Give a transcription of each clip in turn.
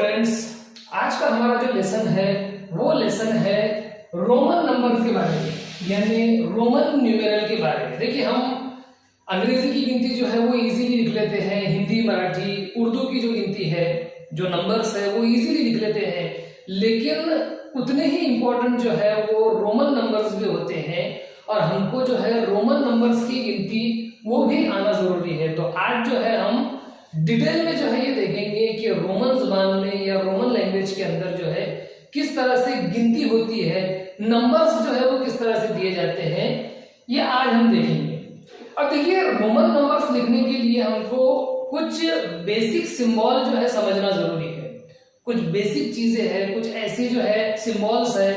Friends, आज का हमारा जो लेसन है वो लेसन है रोमन नंबर के बारे में, यानी रोमन न्यूमेरल के बारे में। देखिए, हम अंग्रेजी की गिनती जो है वो इजीली लिख लेते हैं, हिंदी मराठी उर्दू की जो गिनती है, जो नंबर्स है वो इजीली लिख लेते हैं, लेकिन उतने ही इंपॉर्टेंट जो है वो रोमन नंबर्स भी होते हैं और हमको जो है रोमन नंबर्स की गिनती वो भी आना जरूरी है। तो आज जो है हम डिटेल में जो है ये देखेंगे कि रोमन जुबान में या रोमन लैंग्वेज के अंदर जो है किस तरह से गिनती होती है, नंबर्स जो है वो किस तरह से दिए जाते हैं, ये आज हम देखेंगे। अब देखिए, रोमन नंबर्स लिखने के लिए हमको कुछ बेसिक सिंबल जो है समझना जरूरी है। कुछ बेसिक चीजें हैं, कुछ ऐसी जो है सिंबल्स है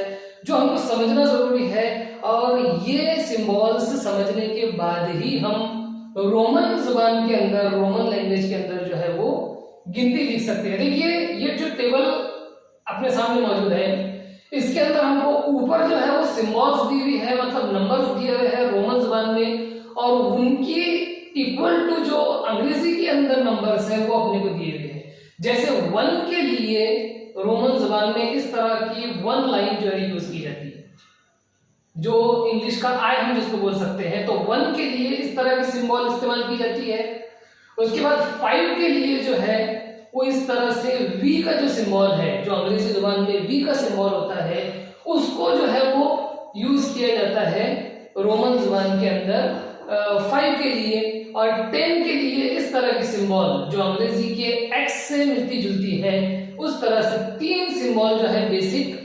जो हमको समझना जरूरी है, और ये सिंबल्स समझने के बाद ही हम रोमन जुबान के अंदर, रोमन लैंग्वेज के अंदर जो है वो गिनती लिख सकते हैं। देखिए, ये जो टेबल अपने सामने मौजूद है, इसके अंदर हमको ऊपर जो है वो सिंबल्स दी हुई है, मतलब नंबर्स दिए हुए हैं रोमन जुबान में, और उनकी इक्वल टू जो अंग्रेजी के अंदर नंबर्स है वो अपने को दिए हुए हैं। जैसे 1 के लिए रोमन जुबान में इस तरह की 1 लाइन जो है यूज की जाती है, जो इंग्लिश का आई हम जिसको बोल सकते हैं, तो 1 के लिए इस तरह की सिंबल इस्तेमाल की जाती है। उसके बाद 5 के लिए जो है वो इस तरह से V का जो सिंबल है, जो अंग्रेजी जुबान में V का सिंबल होता है, उसको जो है वो यूज किया जाता है रोमन जुबान के अंदर 5 के लिए। और 10 के लिए इस तरह की सिंबल जो अंग्रेजी के X से मिलती जुलती है, उस तरह से 3 सिंबल जो है बेसिक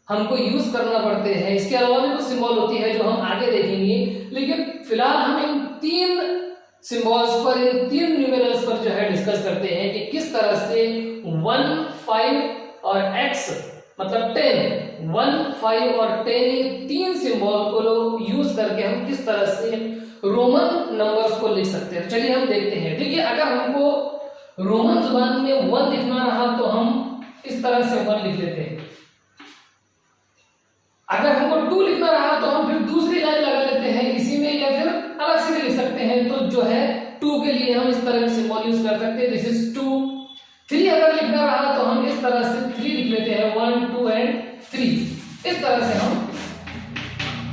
हमको यूज करना पड़ते हैं। इसके अलावा भी कुछ सिंबल होती है जो हम आगे देखेंगे, लेकिन फिलहाल हम इन 3 सिंबल्स पर, इन 3 न्यूमेरल्स पर जो है डिस्कस करते हैं कि किस तरह से 1, 5 और X मतलब 10, 1, 5 और 10 ये 3 सिंबल को यूज करके हम किस तरह से रोमन नंबर्स को लिख सकते हैं। चलिए हम देखते हैं। देखिए, अगर हमको रोमन जुबान में 1 लिखना रहा तो हम इस तरह से 1 लिख लेते हैं। अगर हमको 2 लिखना रहा तो हम फिर दूसरी लाइन लगा लेते हैं इसी में, या फिर अलग से भी लिख सकते हैं। तो जो है 2 के लिए हम इस तरह के सिंबल यूज कर सकते हैं, दिस इज 2। 3 अगर लिखना रहा तो हम इस तरह से 3 लिख लेते हैं, 1, 2 एंड 3। इस तरह से हम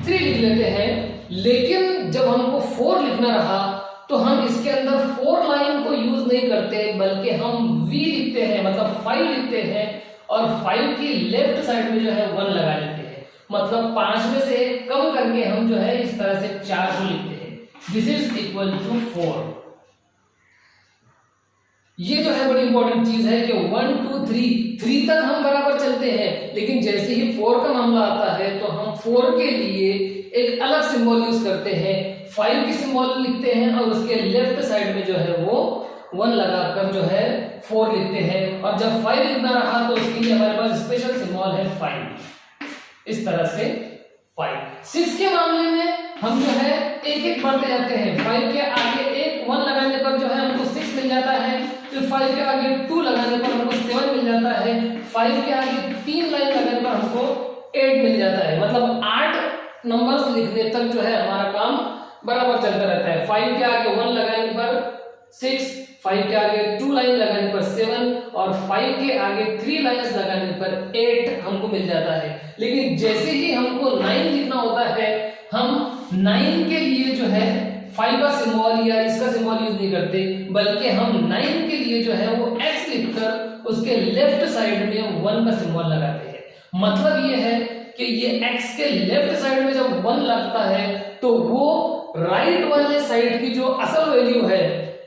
3 लिख लेते हैं। लेकिन जब हमको 4 लिखना रहा तो हम इसके अंदर 4 लाइन को यूज नहीं करते, बल्कि हम V लिखते हैं, मतलब 5 लिखते हैं, और 5 की लेफ्ट साइड में जो है 1 लगा लेते हैं। मतलब 5 में से कम करके हम जो है इस तरह से 4 को लिखते हैं, दिस इज इक्वल टू 4। ये जो है बड़ी इंपॉर्टेंट चीज है कि 1, 2, 3 तक हम बराबर चलते हैं, लेकिन जैसे ही 4 का मामला आता है तो हम 4 के लिए एक अलग सिंबल यूज करते हैं, 5 की सिंबल लिखते हैं और उसके लेफ्ट साइड में जो है वो 1 लगाकर जो है 4 लिखते हैं। और जब 5 लिखना रहा तो उसके लिए हमारे पास स्पेशल सिंबल है 5, इस तरह से 5। 6 के मामले में हम जो है एक एक बढ़ते जाते हैं। 5 के आगे एक 1 लगाने पर जो है हमको 6 मिल जाता है, फिर 5 के आगे 2 लगाने पर हमको 7 मिल जाता है, 5 के आगे 3 लाइन लगाने पर हमको 8 मिल जाता है। मतलब 8 नंबर्स लिखने तक जो है हमारा काम बराबर चलता रहता है। 5 के आगे 1 लगाने पर 6, 5 के आगे 2 लाइन लगाने पर 7, और 5 के आगे 3 लाइन्स लगाने पर 8 हमको मिल जाता है। लेकिन जैसे ही हमको 9 लिखना होता है, हम 9 के लिए जो है 5 का सिंबल या इसका सिंबल यूज नहीं करते, बल्कि हम 9 के लिए जो है वो X लिखकर उसके लेफ्ट साइड में 1 का सिंबल लगाते हैं। मतलब ये है कि ये X के लेफ्ट साइड में जब 1 लगता है तो वो राइट वाले साइड की जो असल वैल्यू है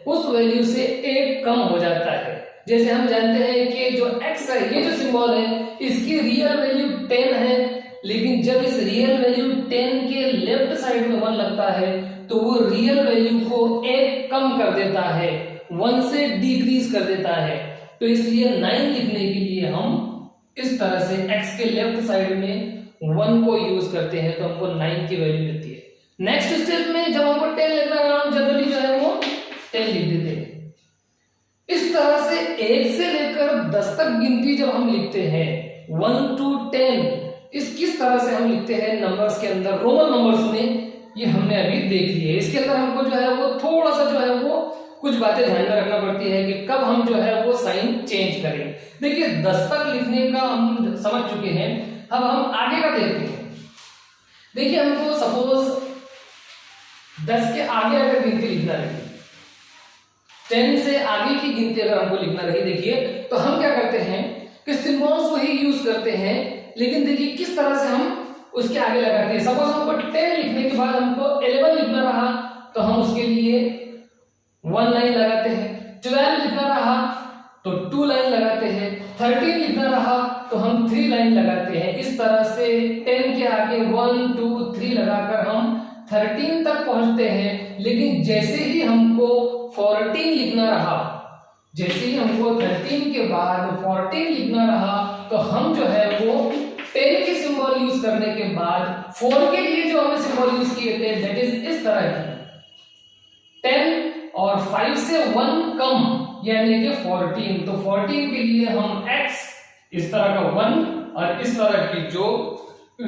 उस वैल्यू से 1 कम हो जाता है। जैसे हम जानते हैं कि जो X है, ये जो सिंबल है, इसकी रियल वैल्यू 10 है, लेकिन जब इस रियल वैल्यू 10 के लेफ्ट साइड में 1 लगता है तो वो रियल वैल्यू को 1 कम कर देता है, 1 से डिक्रीज कर देता है। तो इसलिए 9 लिखने के लिए हम इस तरह से X के लेफ्ट साइड में 1 को यूज करते हैं, तो हमको 9 की वैल्यू मिलती है। नेक्स्ट स्टेप में जब हमको 10 लिखना है, हम जनरली जो है वो 10 लिख देते हैं। इस तरह से 1 से लेकर 10 तक गिनती जब हम लिखते हैं, 1 to 10, इस किस तरह से हम लिखते हैं नंबर्स के अंदर, रोमन नंबर्स में, ये हमने अभी देख लिया है। इसके अंदर हमको जो है वो थोड़ा सा जो है वो कुछ बातें ध्यान में रखना पड़ती है कि कब हम जो है वो साइन चेंज करें। देखिए 10 तक लिखने का हम समझ चुके हैं, अब हम आगे का देखते हैं। देखिए हमको सपोज 10 के आगे अगर गिनती लिखना रही, 10 से आगे की गिनती अगर हमको लिखना रही, देखिए तो हम क्या करते हैं कि सिंबल्स को ही यूज करते हैं, लेकिन देखिए किस तरह से हम उसके आगे लगाते हैं। सपोज हमको 10 लिखने के बाद हमको 11 लिखना रहा तो हम उसके लिए 1 लाइन लगाते हैं, 12 लिखना रहा तो 2 लाइन लगाते हैं, 13 लिखना रहा तो हम 3 लाइन लगाते हैं। इस तरह से 10 के आगे 1 2 3 लगाकर हम 13 तक पहुंचते हैं। लेकिन जैसे ही हमको 14 लिखना रहा, जैसे ही हमको 13 के बाद 14 लिखना रहा तो हम जो है वो 10 के सिंबल यूज करने के बाद 4 के लिए जो हमने सिंबल यूज किए थे दैट इज इस तरह की 10 और 5 से 1 कम यानी कि 14। तो 14 के लिए हम x इस तरह का 1 और इस तरह की जो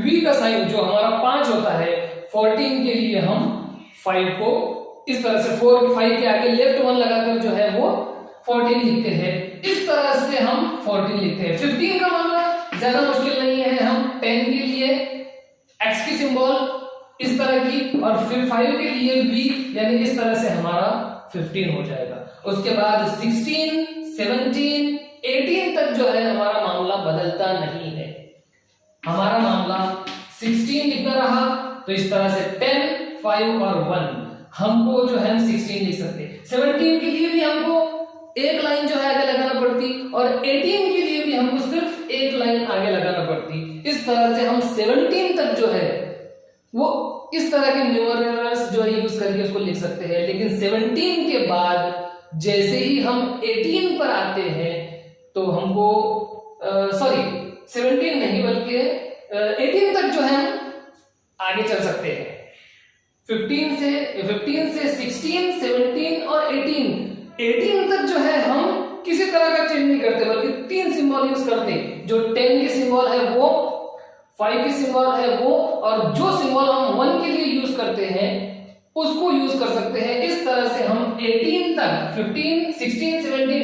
v का साइन जो हमारा 5 होता है, 14 के लिए हम 5 को इस तरह से 4 5 के आगे लेफ्ट 1 लगाकर जो है वो 14 लिखते हैं। इस तरह से हम 14 लिखते हैं। 15 का मामला ज्यादा मुश्किल नहीं है, हम 10 के लिए x की सिंबल इस तरह की और फिर 5 के लिए v यानी इस तरह से हमारा 15 हो जाएगा। उसके बाद 16 17 18 तक जो है हमारा मामला बदलता नहीं है। हमारा मामला 16 लिखना रहा तो इस तरह से 10 5 और 1 हमको जो है 16 लिख सकते। 17 के लिए भी हमको एक लाइन जो है आगे लगाना पड़ती और 18 के लिए भी हमको सिर्फ एक लाइन आगे लगाना पड़ती। इस तरह से हम 17 तक जो है वो इस तरह के न्यूमरल्स जो है यूज करके उसको लिख सकते हैं। लेकिन 17 के बाद जैसे ही हम 18 पर आते हैं तो हमको 17 नहीं बल्कि 18 तक जो है हम आगे चल सकते हैं। 15 से 16 17 और 18 तक जो है हम किसी तरह का चेंज नहीं करते बल्कि 3 सिंबल यूज करते हैं। जो 10 के सिंबल है वो, 5 के सिंबल है वो, और जो सिंबल हम 1 के लिए यूज करते हैं उसको यूज कर सकते हैं। इस तरह से हम 18 तक 15 16 17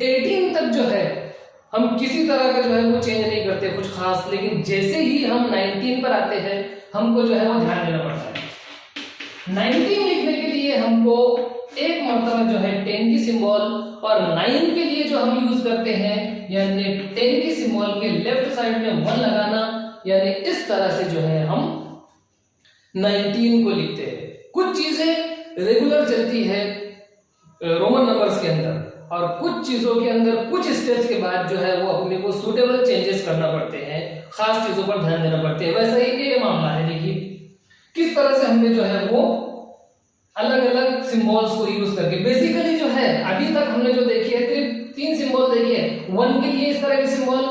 18 तक जो है हम किसी तरह का जो है वो चेंज नहीं करते कुछ खास। लेकिन जैसे ही हम 19 पर आते हैं हमको जो है वो ध्यान देना पड़ता है। 19 लिखने के लिए हमको एक मरतबा जो है 10 की सिंबल और 9 के लिए जो हम यूज करते हैं यानी 10 की सिंबल के लेफ्ट साइड में 1 लगाना, यानी इस तरह से जो है हम 19 को लिखते हैं। कुछ चीजें रेगुलर चलती है रोमन नंबर्स के अंदर और कुछ चीजों के अंदर कुछ स्टेप्स के बाद जो है वो अपने को सूटेबल चेंजेस करना पड़ते हैं, खास चीजों पर ध्यान देना पड़ते हैं। वैसा ही ये मामला है। देखिए किस तरह से हमने जो है वो अलग अलग सिंबल्स को यूज करके बेसिकली जो है अभी तक हमने जो देखी है 3 सिंबल देखिए। 1 के लिए इस तरह के सिंबल,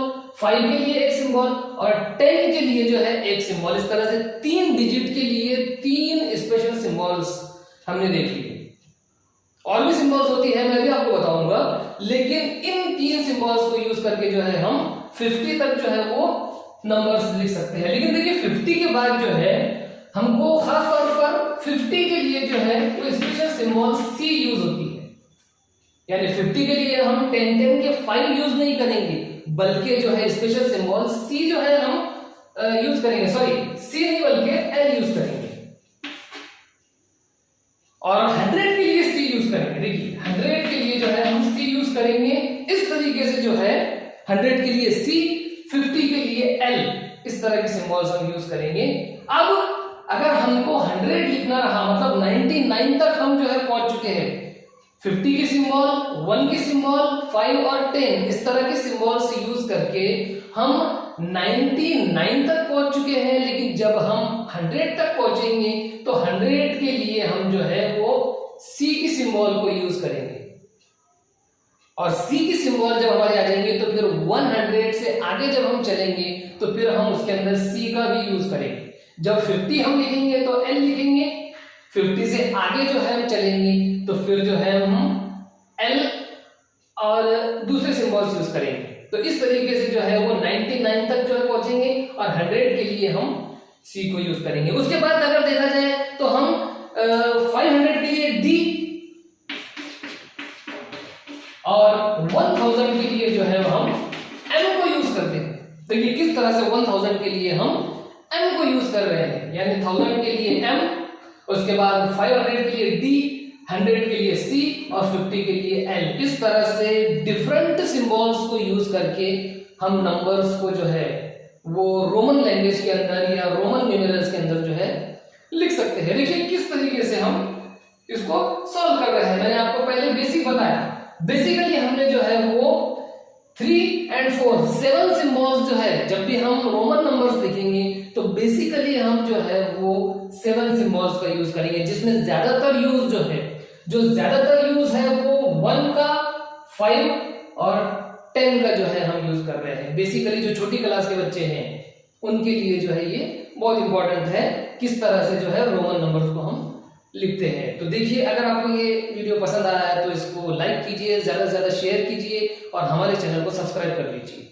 5 के लिए एक सिंबल और 10 के लिए जो है एक सिंबल। इस तरह से 3 डिजिट के लिए 3 स्पेशल सिंबल्स हमने देख लिए। और भी सिंबल्स होती है मैं भी आपको बताऊंगा, लेकिन इन 3 सिंबल्स को यूज करके जो है हम 50 तक जो है वो नंबर्स लिख सकते हैं। लेकिन देखिए 50 के बाद जो है हमको खास तौर पर 50 के लिए जो है वो स्पेशल सिंबल C यूज होती है। यानी 50 के लिए हम 10 के 5 यूज नहीं करेंगे बल्कि जो है स्पेशल सिंबल C जो है हम यूज करेंगे, C नहीं बल्कि L यूज करेंगे। और 100 के लिए C यूज करेंगे। देखिए 100 के लिए जो है हम C यूज करेंगे। इस तरीके से जो है 100 के लिए C, 50 के लिए L, इस तरह के सिंबल्स हम यूज करेंगे। अब अगर हमको 100 लिखना रहा मतलब 99 तक हम जो है पहुंच चुके हैं। 50 के सिंबल, 1 के सिंबल, 5 और 10 इस तरह के सिंबल्स यूज करके हम 99 तक पहुंच चुके हैं। लेकिन जब हम 100 तक पहुंचेंगे तो 100 के लिए हम जो है वो C की सिंबल को यूज करेंगे और C की सिंबल जब हमारे आ जाएंगे तो फिर 100 से आगे जब हम चलेंगे तो फिर हम उसके अंदर C का भी यूज करेंगे। जब 50 हम लिखेंगे तो L लिखेंगे, 50 से आगे जो है हम चलेंगे तो फिर जो है हम L और दूसरे सिंबल्स यूज करेंगे। तो इस तरीके से जो है वो 99 तक जो है पहुंचेंगे और 100 के लिए हम C को यूज करेंगे। उसके बाद अगर देखा जाए तो हम 500 के लिए D और 1000 के लिए जो है हम m को यूज करते हैं। देखिए किस तरह से 1000 के लिए हम m को यूज कर रहे हैं, यानी 1000 के लिए m, उसके बाद 500 के लिए d, 100 के लिए c और 50 के लिए l। इस तरह से डिफरेंट सिंबल्स को यूज करके हम नंबर्स को जो है वो रोमन लैंग्वेज के अंदर या रोमन न्यूमेरल्स के अंदर जो है लिख सकते हैं। देखिए किस तरीके से हम इसको सॉल्व कर रहे हैं। मैंने आपको पहले बेसिक बताया। बेसिकली हमने जो है वो 3 और 4 7 सिंबल्स जो है, जब भी हम रोमन नंबर्स लिखेंगे तो बेसिकली हम जो है वो 7 सिंबल्स का यूज करेंगे, जिसमें ज्यादातर यूज यूज है वो 1 का, 5 और 10 का जो है हम यूज कर रहे हैं। बेसिकली जो छोटी क्लास के बच्चे हैं उनके लिए जो है ये बहुत इंपॉर्टेंट है, किस तरह से जो है रोमन नंबर्स को हम लिखते हैं। तो देखिए अगर आपको ये वीडियो पसंद आया है तो इसको लाइक कीजिए, ज्यादा से ज्यादा शेयर कीजिए और हमारे चैनल को सब्सक्राइब कर लीजिए।